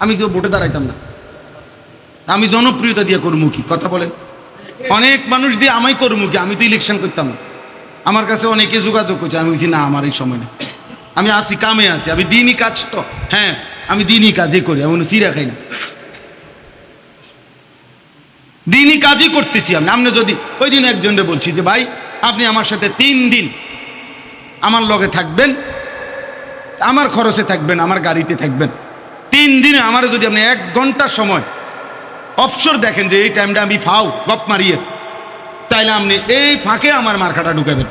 আমি কেউ ভোটে দাঁড়াইতাম না। আমি জনপ্রিয়তা দিয়ে করবো কি? কথা বলেন। অনেক মানুষ দিয়ে আমি করবো কি? আমি তো ইলেকশন করতাম না। আমার কাছে অনেকে যোগাযোগ করছে, আমি বলছি না, আমার এই সময় না, আমি আসি, কামে আসি, আমি দিনই কাজ তো, হ্যাঁ আমি দিনই কাজই করি, আমি চিরা খাই না, দিনই কাজই করতেছি আমি। আপনি যদি ওই দিন একজনকে বলছি যে ভাই আপনি আমার সাথে 3 দিন আমার লগে থাকবেন, আমার খরচে থাকবেন, আমার গাড়িতে থাকবেন, 3 দিনে আমার যদি আপনি 1 ঘন্টা সময় অবসর দেখেন যে এই টাইমটা আমি ফাও গপ মারিয়ে, তাইলে আপনি এই ফাঁকে আমার মার্কাটা ঢুকাবেন।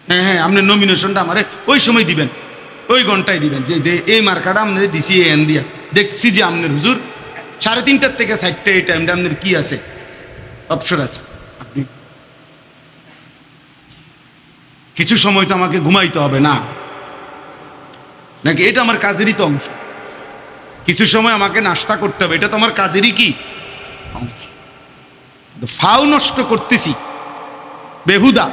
হ্যাঁ হ্যাঁ, আপনি নমিনেশনটা আমারে ওই সময় দিবেন, ওই ঘন্টায় দিবেন, যে যে এই মার্কাটা আপনাদের দিছি এন দিয়া, দেখছি যে আপনার হুজুর 3:30 থেকে 4টা এই টাইমটা আপনার কি আছে, অবসর আছে। আপনি কিছু সময় তো আমাকে ঘুমাইতে হবে না নাকি? এটা আমার কাজেরই তো অংশ। কিছু সময় আমাকে নাস্তা করতে হবে, এটা তো আমার কাজেরই কি অংশ। ফাও নষ্ট করতেছি বেহুদা,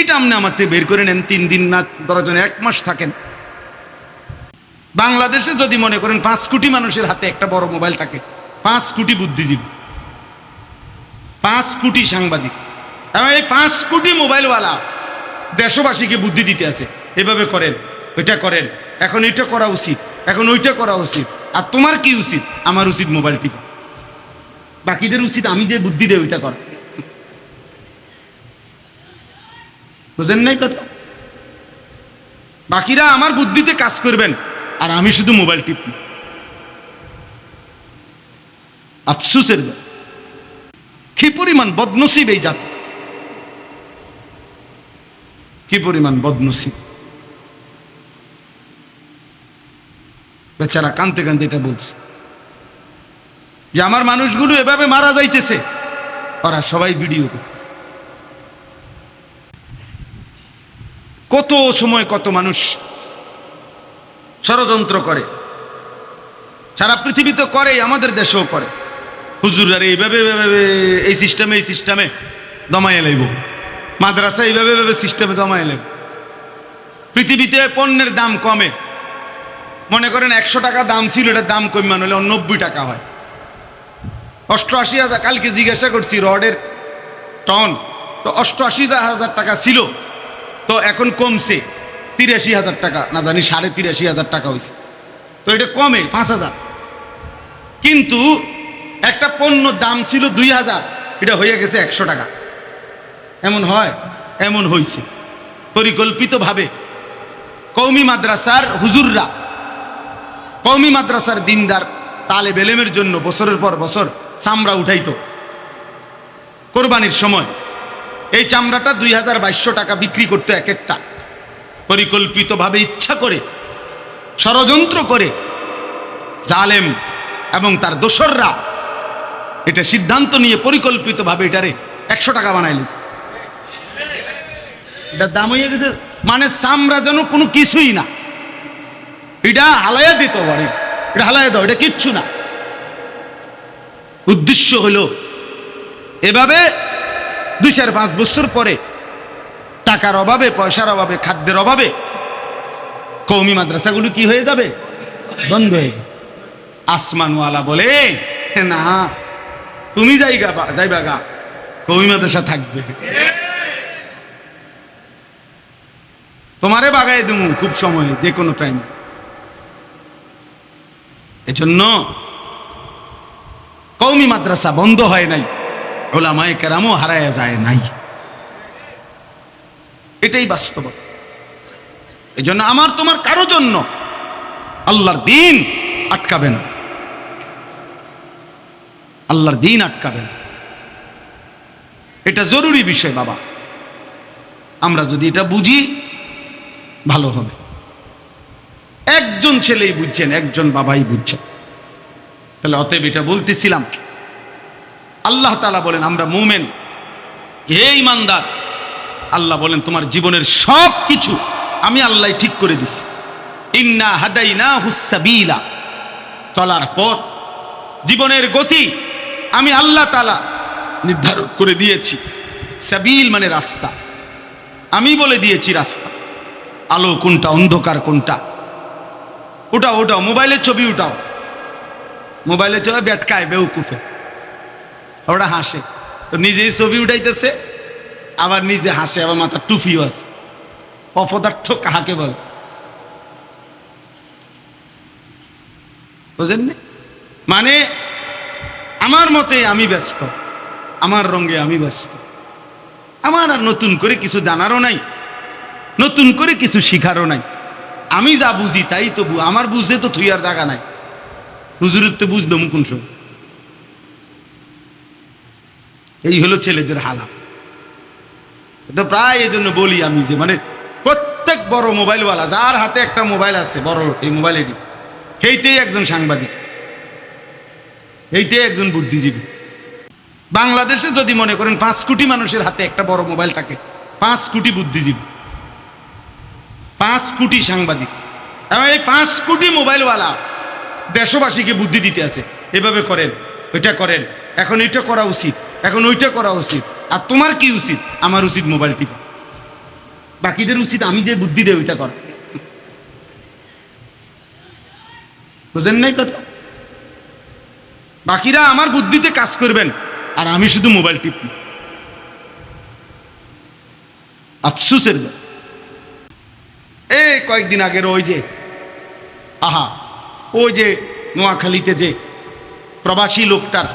এটা আপনি আমার থেকে বের করে নেন। 3 দিন না, ধরার জন্য 1 মাস থাকেন। বাংলাদেশে যদি মনে করেন 5 কোটি মানুষের হাতে একটা বড় মোবাইল থাকে, 5 কোটি বুদ্ধিজীবী, 5 কোটি সাংবাদিক, এবং এই 5 কোটি মোবাইলওয়ালা দেশবাসীকে বুদ্ধি দিতে আছে, এভাবে করেন, ওইটা করেন, এখন এটা করা উচিত, এখন ওইটা করা উচিত। আর তোমার কি উচিত? আমার উচিত মোবাইল টিপা। বাকিদের উচিত আমি যে বুদ্ধি দেয় ওইটা করা। বুঝেন নাই কথা? বাকিরা আমার বুদ্ধিতে কাজ করবেন আর আমি শুধু মোবাইল টিপ। আফসুসের কি পরিমাণ বদনসিব এই জাতি, কি পরিমাণ বদনসিব। বেচারা কানতে কানতে এটা বলছে যে আমার মানুষগুলো এভাবে মারা যাইতেছে, ওরা সবাই ভিডিও করতেছে। কত সময় কত মানুষ ষড়যন্ত্র করে, সারা পৃথিবীতে করে, আমাদের দেশেও করে। হুজুররা এইভাবে এই সিস্টেমে দমায় লাইব, মাদ্রাসা এইভাবে সিস্টেমে দমায় লাইব। পৃথিবীতে পণ্যের দাম কমে, মনে করেন 100 টাকা দাম ছিল, এটার দাম কমান হলে 90 টাকা হয়। 88,000, কালকে জিজ্ঞাসা করছি রডের টন, তো 88,000 টাকা ছিল, তো এখন কমছে 83,000 টাকা, না জানি 83,500 টাকা হয়েছে। তো এটা কমে 5,000। কিন্তু একটা পণ্য দাম ছিল 2,000, এটা হয়ে গেছে 100 টাকা। এমন হয়? এমন হয়েছে পরিকল্পিতভাবে। কওমি মাদ্রাসার হুজুররা, কওমি মাদ্রাসার দিনদার তালেব এলেমের জন্য বছরের পর বছর চামড়া উঠাইতো কোরবানির সময়। এই চামড়াটা 2,200 টাকা বিক্রি করতো এক একটা। পরিকল্পিতভাবে, ইচ্ছা করে, ষড়যন্ত্র করে জালেম এবং তার দোসররা এটা সিদ্ধান্ত নিয়ে পরিকল্পিতভাবে এটারে 100 টাকা বানাইল। এটার দাম হয়ে গেছে, মানে চামড়া যেন কোনো কিছুই না, এটা হালাইয়া দিত পারে, এটা হালাইয়া দাও, এটা কিচ্ছু না। উদ্দেশ্য হলো এভাবে 2-4-5 বছর পরে টাকার অভাবে, পয়সার অভাবে, খাদ্যের অভাবে কওমি মাদ্রাসাগুলো কি হয়ে যাবে? বন্ধ হয়ে যাবে। আসমানওয়ালা বলে না, তুমি যাইবা গা, কওমি মাদ্রাসা থাকবে, তোমারে বাগায় দেবো খুব সময়ে, যে কোনো টাইমে। এজন্য কওমি মাদ্রাসা বন্ধ হয় নাই, উলামায়ে কেরামও হারায়া যায় নাই, এটাই বাস্তবতা। এজন্য আমার তোমার কারো জন্য আল্লাহর দ্বীন আটকাবেন, আল্লাহর দ্বীন আটকাবেন। এটা জরুরি বিষয় বাবা। আমরা যদি এটা বুঝি ভালো হবে। একজন ছেলেই বুঝছেন, একজন বাবাই বুঝছেন। তাহলে অতএব এটা বলতেছিলাম, আল্লাহ তাআলা বলেন আমরা মুমিন, হে ঈমানদার, আল্লাহ বলেন তোমার জীবনের সব কিছু আমি আল্লাহ ঠিক করে দিছি। ইন্না হাদাইনাহুস সাবিলা, চলার পথ, জীবনের গতি আমি আল্লাহ তাআলা নির্ধারণ করে দিয়েছি। সাবিল মানে রাস্তা, আমি বলে দিয়েছি রাস্তা, আলো কোনটা, অন্ধকার কোনটা, উঠাও উঠাও, মোবাইলের ছবি উঠাও, মোবাইলের ছবি বেটকায় বেউকুফে, ওরা হাসে, তো নিজেই ছবি উঠাইতেছে আবার নিজে হাসে, আবার মাথার টুপিও আছে। অপদার্থ কাহাকে বলে বুঝেন না? মানে আমার মতে আমি ব্যস্ত, আমার রঙে আমি ব্যস্ত, আমার আর নতুন করে কিছু জানারও নাই, নতুন করে কিছু শিখারও নাই। আমি যা বুঝি তাই তো আমার বুঝে তো থুইয়ার জায়গা নাই। হুজুরের তো বুঝলো মুকুন সব। এই হলো ছেলেদের হালাত। তো প্রায় এই জন্য বলি আমি যে মানে প্রত্যেক বড় মোবাইলওয়ালা যার হাতে একটা মোবাইল আছে বড়, এই মোবাইলেরই এইতেই একজন সাংবাদিক, এইতেই একজন বুদ্ধিজীবী। বাংলাদেশে যদি মনে করেন 5 কোটি মানুষের হাতে একটা বড় মোবাইল থাকে, 5 কোটি বুদ্ধিজীবী, 5 কোটি সাংবাদিক, এবং এই 5 কোটি মোবাইলওয়ালা দেশবাসীকে বুদ্ধি দিতে আছে, এভাবে করেন, ওইটা করেন, এখন এইটা করা উচিত, এখন ওইটা করা উচিত। আর তোমার কি উচিত? আমার উচিত মোবাইল টিপা। বাকিদের উচিত আমি যে বুদ্ধি দেয় ওইটা করা। বুঝেন নাই কথা? বাকিরা আমার বুদ্ধিতে কাজ করবেন আর আমি শুধু মোবাইল টিপব। আফসুসের এই কয়েকদিন আগের ওই যে ওই যে নোয়াখালীতে যে প্রবাসী লোকটার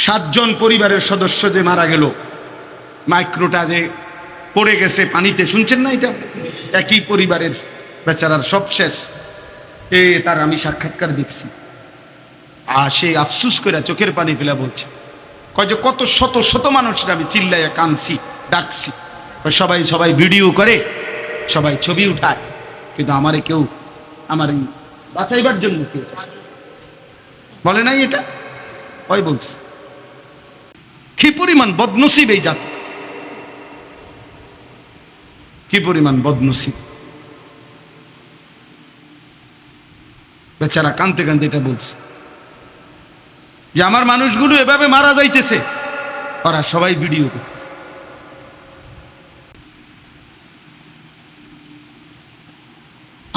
7 জন পরিবারের সদস্য যে মারা গেল, মাইক্রোটা যে পড়ে গেছে পানিতে, শুনছেন না? এটা একই পরিবারের, বেচারার সব শেষ। তার আমি সাক্ষাৎকার দেখছি, আর সে আফসুস করে চোখের পানি ফেলা বলছে, কয় যে কত শত শত মানুষরা আমি চিল্লাইয়া কাঁদছি, ডাকছি, সবাই সবাই ভিডিও করে, সবাই ছবি উঠায়, কিন্তু আমারে কেউ আমার বাঁচাইবার জন্য কেউ বলে নাই। এটা ওই বলছে। কি পরিমাণ বদনসিব এই জাতি, কি পরিমাণ বদনসিব। বেচারা কাঁদতে কাঁদতে এটা বলছে যে আমার মানুষগুলো এভাবে মারা যাইতেছে, ওরা সবাই ভিডিও করতেছে।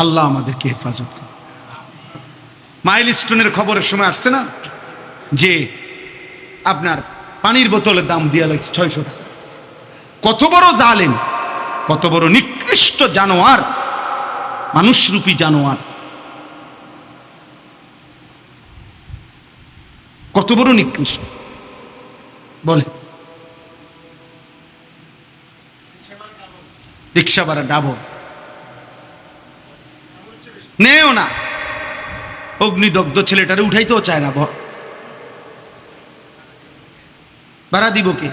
আল্লাহ আমাদেরকে হেফাজত করে। মাইলস্টোনের খবরের সময় আসছে না যে আপনার পানির বোতলের দাম দিয়া লাগছে 600 টাকা। কত বড় জালেম, কত বড় নিকৃষ্ট জানোয়ার, মানুষরূপী জানোয়ার, কত বড় নিকৃষ্ট বলে। রিক্সা ভাড়া ডাবল নেও না, অগ্নিদগ্ধ ছেলেটারে উঠাইতেও চায় না, ভাড়া দিব কে?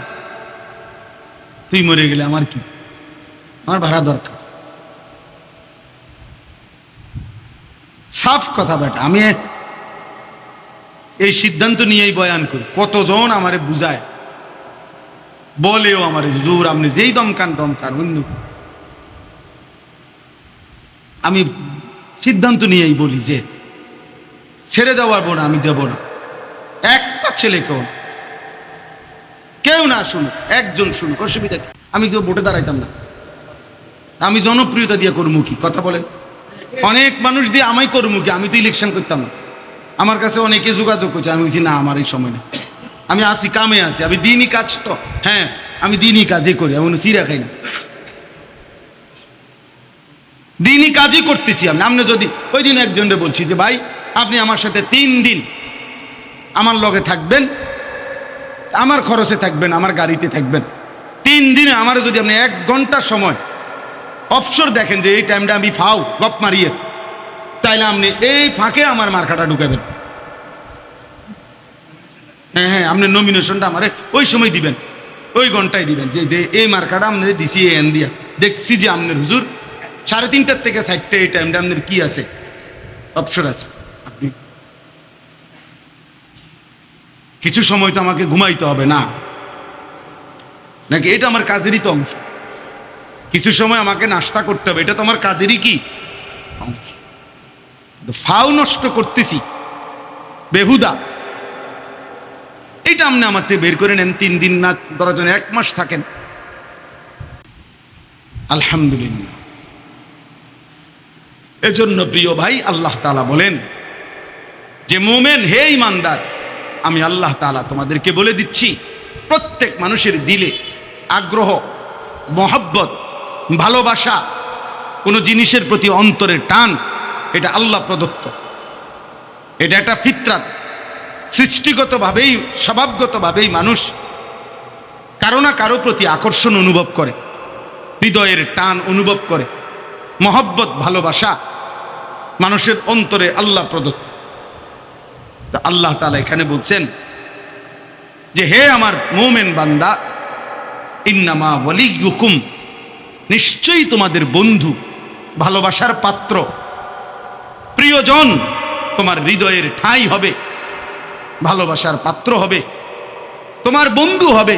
তুই মরে গেলে আমার কি, আমার ভাড়া দরকার। সাফ কথা বেটা, আমি এই সিদ্ধান্ত নিয়েই বয়ান করি। কতজন আমারে বুঝায়, বলেও আমার হুজুর আপনি যেই দমকান অন্য। আমি সিদ্ধান্ত নিয়েই বলি যে ছেড়ে দেওয়ার বোনা আমি দেব না, একটা ছেলে কেউ না শুনুক, একজন শুনুক, অসুবিধা কি? আমি কেউ ভোটে দাঁড়াইতাম না, আমি জনপ্রিয়তা দিয়ে করবো কি? কথা বলেন। অনেক মানুষ দিয়ে আমায় করবো কি? আমি তো ইলেকশন করতাম না। আমার কাছে অনেকে যোগাযোগ করছে, আমি বলছি না আমার এই সময় না, আমি আসি কামে আসি, আমি দিনই কাজ তো, হ্যাঁ আমি দিনই কাজই করি, আমি চিরা খাই না, দিনই কাজই করতেছি আমি। আপনি যদি ওই দিন একজনকে বলছি যে ভাই আপনি আমার সাথে 3 দিন আমার লগে থাকবেন, আমার খরচে থাকবেন, আমার গাড়িতে থাকবেন, 3 দিনে আমার যদি আপনি 1 ঘন্টা সময় অবসর দেখেন যে এই টাইমটা আমি ফাও গপ মারিয়ে, তাইলে আপনি এই ফাঁকে আমার মার্কাটা ঢুকাবেন। হ্যাঁ আপনি নমিনেশনটা আমারে ওই সময় দিবেন, ওই ঘন্টায় দিবেন, যে এই মার্কাটা আপনাদের দিছি এন দিয়া, দেখছি যে আপনার হুজুর 3:30 থেকে 4টে এই টাইমটা আপনার কি আছে, অবসর আছে। আপনি কিছু সময় তো আমাকে ঘুমাইতে হবে না নাকি? এটা আমার কাজেরই তো অংশ। কিছু সময় আমাকে নাস্তা করতে হবে, এটা তো আমার কাজেরই কি অংশ। ফাও নষ্ট করতেছি বেহুদা, এটা আপনি আমার থেকে বের করে নেন। 3 দিন না, ধরার জন্য 1 মাস থাকেন, আলহামদুলিল্লাহ। এজন্য প্রিয় ভাই, আল্লাহ তাআলা বলেন যে মুমিন হে ঈমানদার, আমি আল্লাহ তাআলা তোমাদেরকে বলে দিচ্ছি, প্রত্যেক মানুষের দিলে আগ্রহ, মহব্বত, ভালোবাসা, কোনো জিনিসের প্রতি অন্তরের টান, এটা আল্লাহ প্রদত্ত। এটা একটা ফিতরাত, সৃষ্টিগতভাবেই, স্বভাবগতভাবেই মানুষ কারো না কারো প্রতি আকর্ষণ অনুভব করে, হৃদয়ের টান অনুভব করে, মহব্বত, ভালোবাসা মানুষের অন্তরে আল্লাহ প্রদত্ত। তা আল্লাহ তাআলা এখানে বলছেন যে হে আমার মুমিন বান্দা, ইন্নামা ওয়ালিয়ুকুম, নিশ্চয়ই তোমাদের বন্ধু, ভালোবাসার পাত্র, প্রিয়জন, তোমার হৃদয়ের ঠাঁই হবে, ভালোবাসার পাত্র হবে, তোমার বন্ধু হবে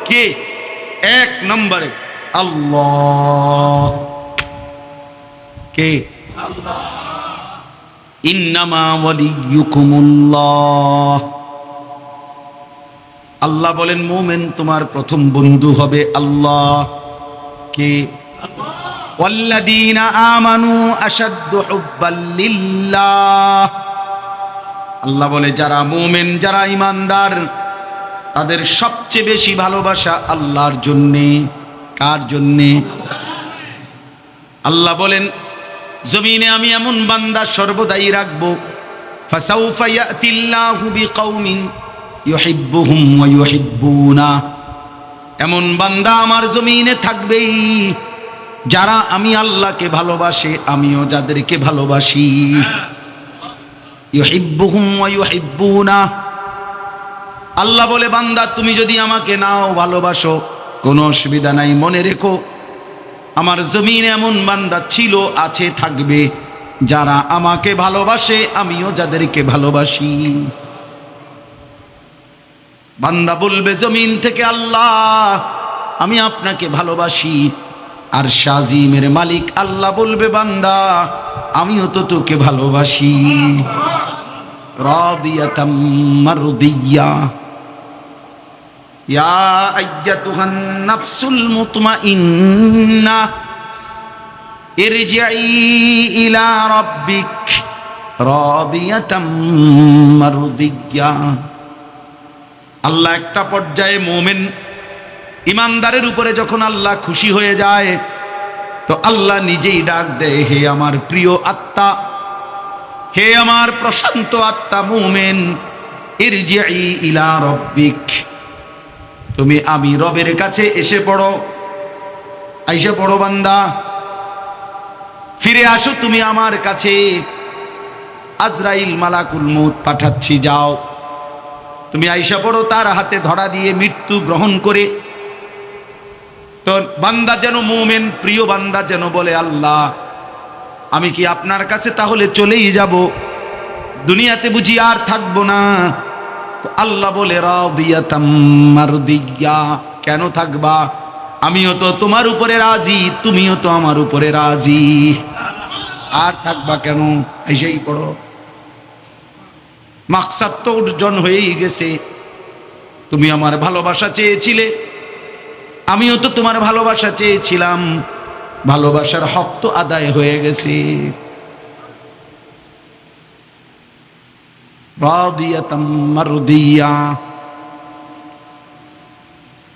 কে? এক নম্বরে আল্লাহ। কে? আল্লাহ। ইন্নামা ওয়ালিয়ুকুমুল্লাহ। আল্লাহ বলেন মুমিন তোমার প্রথম বন্ধু হবে আল্লাহ। কে? আল্লাহ। ওয়াল্লাযীনা আমানু আশাদ্দু হুব্বাল লিল্লাহ। আল্লাহ বলে যারা মুমিন, যারা ঈমানদার, তাদের সবচেয়ে বেশি ভালোবাসা আল্লাহর জন্যে। কার জন্যে? আল্লাহ বলেন জমিনে আমি এমন বান্দা সর্বদাই রাখবো, ফাসাউফা ইয়াতিল্লাহু বিকাউমিন ইউহিব্বুহুম ওয়া ইউহিব্বুনা। এমন বান্দা আমার জমিনে থাকবেই যারা আমি আল্লাহকে ভালোবাসে, আমিও যাদেরকে ভালোবাসি। ইউহিব্বুহুম ওয়া ইউহিব্বুনা। আল্লাহ বলে বান্দা তুমি যদি আমাকে নাও ভালোবাসো, কোনো অসুবিধা নাই, মনে রেখো আমার জমিনে এমন বান্দা ছিল, আছে, থাকবে যারা আমাকে ভালোবাসে, আমিও যাদেরকে ভালোবাসি। বান্দা বলবে জমিন থেকে আল্লাহ আমি আপনাকে ভালোবাসি, আর শাজিমের মালিক আল্লাহ বলবে বান্দা আমিও তো তোকে ভালোবাসি। রাদিয়াতাম মারদিয়া। ইয়া আইয়াতুহান নাফসুল মুতমাইন্না ইরজিই ইলা রাব্বিক রাদিয়াতাম মারদিয়া। আল্লাহ একটা পর্যায়ে মুমিন ঈমানদারের উপরে যখন আল্লাহ খুশি হয়ে যায়, তো আল্লাহ নিজেই ডাক দেয়, হে আমার প্রিয় আত্মা, হে আমার প্রশান্ত আত্মা মুমিন, ইরজিই ইলা রাব্বিক, তুমি আমি রবের কাছে এসে পড়ো, আইসে পড়ো বান্দা, ফিরে আসো তুমি আমার কাছে। আজরাইল মালাকুল মউত পাঠাচ্ছি, যাও তুমি আইসা পড়ো তার হাতে ধরা দিয়ে মৃত্যু গ্রহণ করে। তো বান্দা যেন, মুমিন প্রিয় বান্দা যেন বলে আল্লাহ আমি কি আপনার কাছে তাহলে চলেই যাব, দুনিয়াতে বুঝি আর থাকবো না? তো আল্লাহ বলে রাদিয়াতাম মারদিয়া, কেন থাকবা? আমিও তো তোমার উপরে রাজি, তুমিও তো আমার উপরে রাজি, আর থাকবা কেন? এসেই পড়ো। মাকসাদ তো অর্জন হয়েই গেছে, তুমি আমার ভালোবাসা চেয়েছিলে, আমিও তো তোমার ভালোবাসা চেয়েছিলাম, ভালোবাসার হক তো আদায় হয়ে গেছে। रादियतम मर्दिया,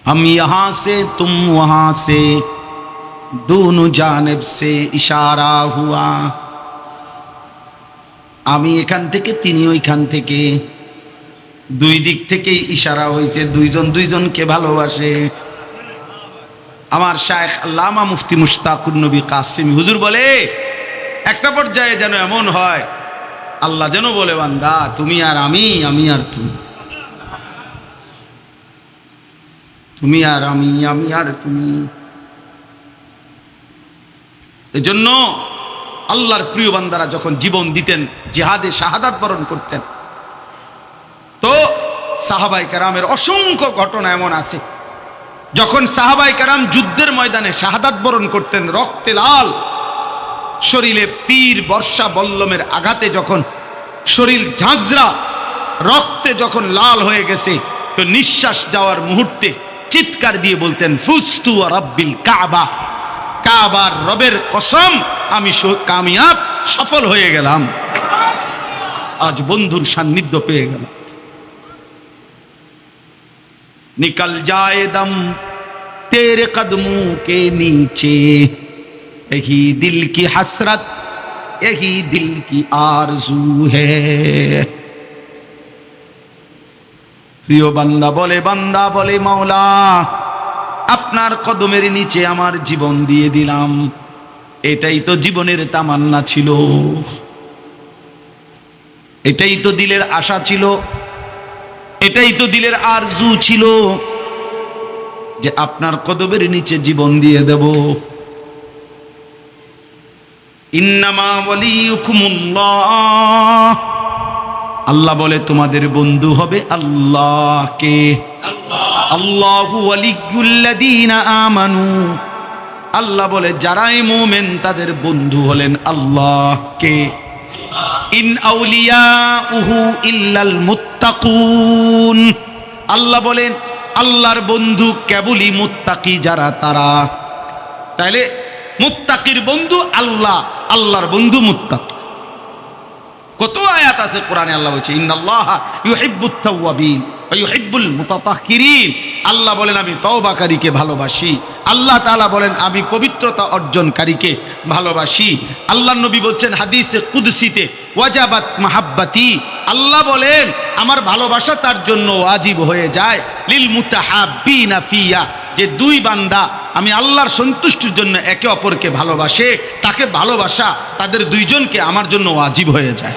हम यहाँ से तुम वहाँ से, दोनों जानिब से इशारा हुआ। আমি এখান থেকে, তিনি ওইখান থেকে, দুই দিক থেকেই ইশারা হয়েছে, দুইজন দুইজনকে ভালোবাসে। আমার শায়েখ আল্লামা মুফতি মুশতাকুর নবী কাসিমি হুজুর বলে একটা পর্যায়ে যেন এমন হয় আল্লাহ যেন বলে বান্দা তুমি আর আমি, আমি আর তুমি, তুমি আর আমি, আমি আর তুমি। এজন্য আল্লাহর প্রিয় বান্দারা যখন জীবন দিতেন, জিহাদে শাহাদাত বরণ করতেন, তো সাহাবায়ে কেরামের অসংখ্য ঘটনা এমন আছে, যখন সাহাবায়ে কেরাম যুদ্ধের ময়দানে শাহাদাত বরণ করতেন, রক্তে লাল, শরীরে তীর, বর্ষা, বল্লমের আঘাতে যখন শরীর ঝাঁঝরা, রক্তে যখন লাল হয়ে গেছে, তো নিঃশ্বাস যাওয়ার মুহূর্তে চিৎকার দিয়ে বলতেন ফুস্তু রাব্বিল কাবা, কাবার রবের কসম আমি কামিয়াব সফল হয়ে গেলাম, আজ বন্ধুর সান্নিধ্য পেয়ে গেলাম। নিকল যায় দম তেরে কদমোं के नीचे, यही दिल की हसरत यही दिल की आरज़ू है। প্রিয় বান্দা বলে মাওলা আপনার কদমের নিচে আমার জীবন দিয়ে দিলাম, এটাই তো জীবনের তামান্না ছিল, এটাই তো দিলের আশা ছিল, এটাই তো দিলের আরজু ছিল যে আপনার কদমের নিচে জীবন দিয়ে দেব। ইন্নামা ওয়ালিয়ুকুমুল্লাহ, আল্লাহ বলে তোমাদের বন্ধু হবে আল্লাহকে। আল্লাহু ওয়ালিয়ুল্লাযীনা আমানু, আল্লাহ বলে যারাই মুমিন তাদের বন্ধু হলেন আল্লাহকে। ইন আউলিয়াউহু ইল্লাল মুত্তাকুন, আল্লাহ বলেন আল্লাহর বন্ধু কেবলই মুত্তাকি যারা তারা। তাইলে মুত্তাকির বন্ধু আল্লাহ, আল্লাহর বন্ধু মুত্তাকি। কত আয়াত আছে কোরআনে, আল্লাহ বলছে ইন্নাল্লাহা ইউহিব্বুত তাওয়াবিন ওয়া ইউহিব্বুল মুতাতাহহিরিন, আল্লাহ বলেন আমি তওবাকারীকে ভালোবাসি। আল্লাহ তাআলা বলেন আমি পবিত্রতা অর্জনকারীকে ভালোবাসি। আল্লাহর নবী বলছেন হাদিসে কুদসিতে ওয়াজাবাত মাহাব্বাতি, আল্লাহ বলেন আমার ভালোবাসা তার জন্য ওয়াজিব হয়ে যায়। লিল মুতাহাব্বিনা ফিয়া, যে দুই বান্দা আমি আল্লাহর সন্তুষ্টির জন্য একে অপরকে ভালোবাসে, তাকে ভালোবাসা তাদের দুইজনকে আমার জন্য ওয়াজিব হয়ে যায়,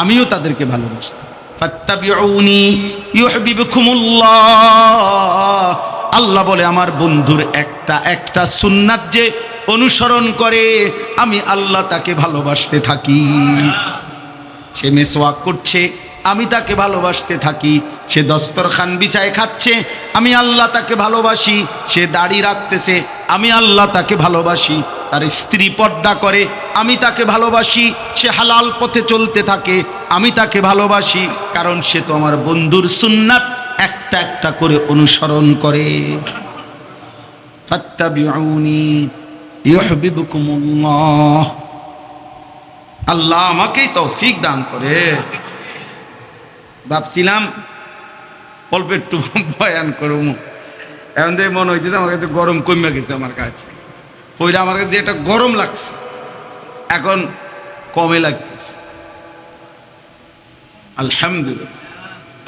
আমিও তাদেরকে ভালোবাসি। ফাত্তাবিউনি ইউহিব্বুকুমুল্লাহ, আল্লাহ বলে আমার বন্ধুর একটা সুন্নাত যে অনুসরণ করে আমি আল্লাহ তাকে ভালোবাসতে থাকি। সে মিসওয়াক করছে আমি তাকে ভালোবাসতে থাকি, সে দস্তরখান বিছায় খাচ্ছে আমি আল্লাহ তাকে ভালোবাসি, সে দাড়ি রাখতেছে আমি আল্লাহ তাকে ভালোবাসি, তার স্ত্রী পর্দা করে আমি তাকে ভালোবাসি, সে হালাল পথে চলতে থাকে আমি তাকে ভালোবাসি, কারণ সে তো আমার বন্ধুর সুন্নাত একটা একটা করে অনুসরণ করে। ফাত্তাবিউনি ইউহিব্বুকুমুল্লাহ, আল্লাহ আমাকেই তৌফিক দান করে। ভাবছিলাম অল্প একটু বয়ান করব, এখন থেকে মনে হইতেছে আমার কাছে গরম কমে গেছে, আমার কাছে পয়লা আমার কাছে একটা গরম লাগছে এখন কমে লাগতেছে। আলহামদুলিল্লাহ।